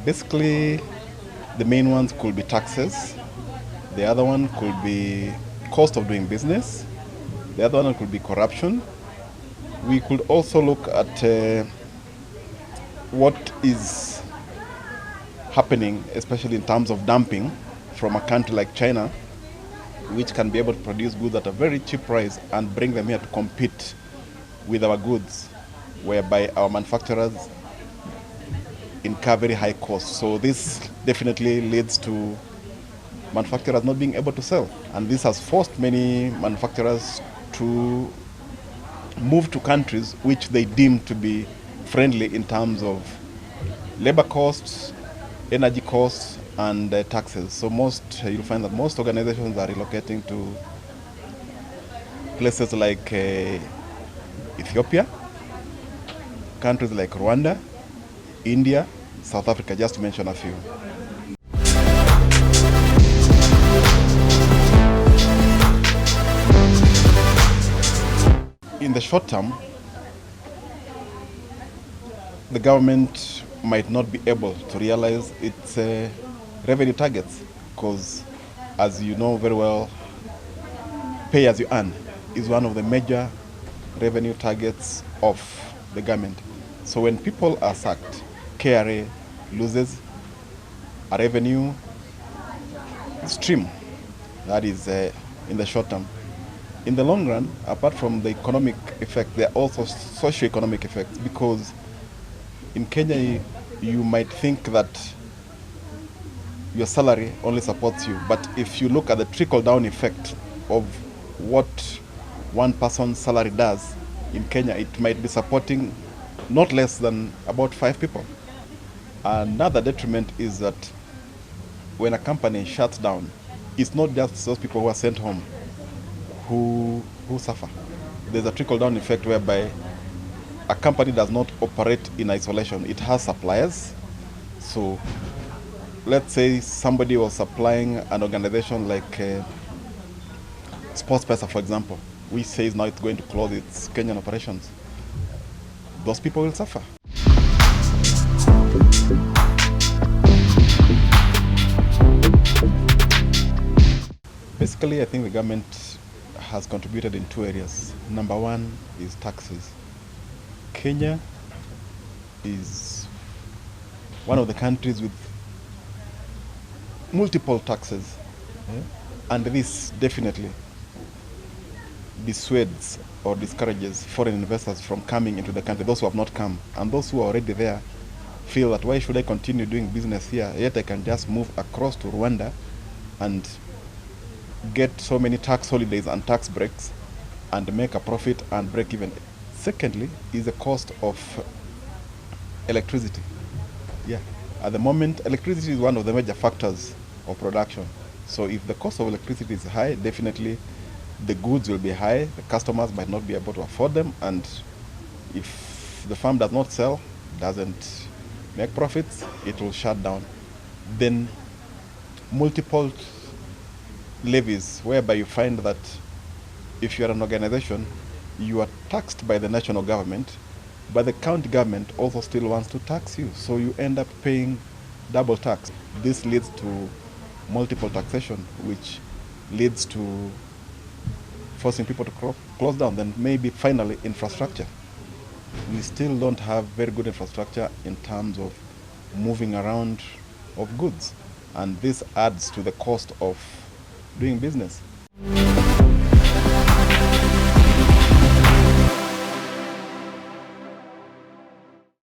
Basically, the main ones could be taxes. The other one could be cost of doing business. The other one could be corruption. We could also look at what is happening, especially in terms of dumping from a country like China, which can be able to produce goods at a very cheap price and bring them here to compete with our goods, whereby our manufacturers incur very high costs. So this definitely leads to manufacturers not being able to sell. And this has forced many manufacturers to move to countries which they deem to be friendly in terms of labor costs, energy costs, and taxes. So you'll find that most organizations are relocating to places like Ethiopia, countries like Rwanda, India, South Africa, just to mention a few. In the short term, the government might not be able to realize its revenue targets because, as you know very well, pay as you earn is one of the major revenue targets of the government. So when people are sacked, KRA loses a revenue stream. That is in the short term. In the long run, apart from the economic effect, there are also socio-economic effects, because in Kenya you might think that your salary only supports you, but if you look at the trickle-down effect of what one person's salary does in Kenya, it might be supporting not less than about 5 people. Another detriment is that when a company shuts down, it's not just those people who are sent home who suffer. There's a trickle-down effect whereby a company does not operate in isolation. It has suppliers. So let's say somebody was supplying an organization like SportsPesa, for example, which says now it's going to close its Kenyan operations. Those people will suffer. Basically, I think the government has contributed in 2 areas. Number one is taxes. Kenya is one of the countries with multiple taxes, and this definitely dissuades or discourages foreign investors from coming into the country, those who have not come. And those who are already there feel that, why should I continue doing business here, yet I can just move across to Rwanda and get so many tax holidays and tax breaks and make a profit and break even. Secondly is the cost of electricity. Yeah, at the moment, electricity is one of the major factors of production. So if the cost of electricity is high, definitely the goods will be high, the customers might not be able to afford them, and if the farm does not sell, doesn't make profits, it will shut down. Then multiple levies, whereby you find that if you are an organization, you are taxed by the national government, but the county government also still wants to tax you, so you end up paying double tax. This leads to multiple taxation, which leads to forcing people to close down. Then maybe finally infrastructure. We still don't have very good infrastructure in terms of moving around of goods, and this adds to the cost of doing business.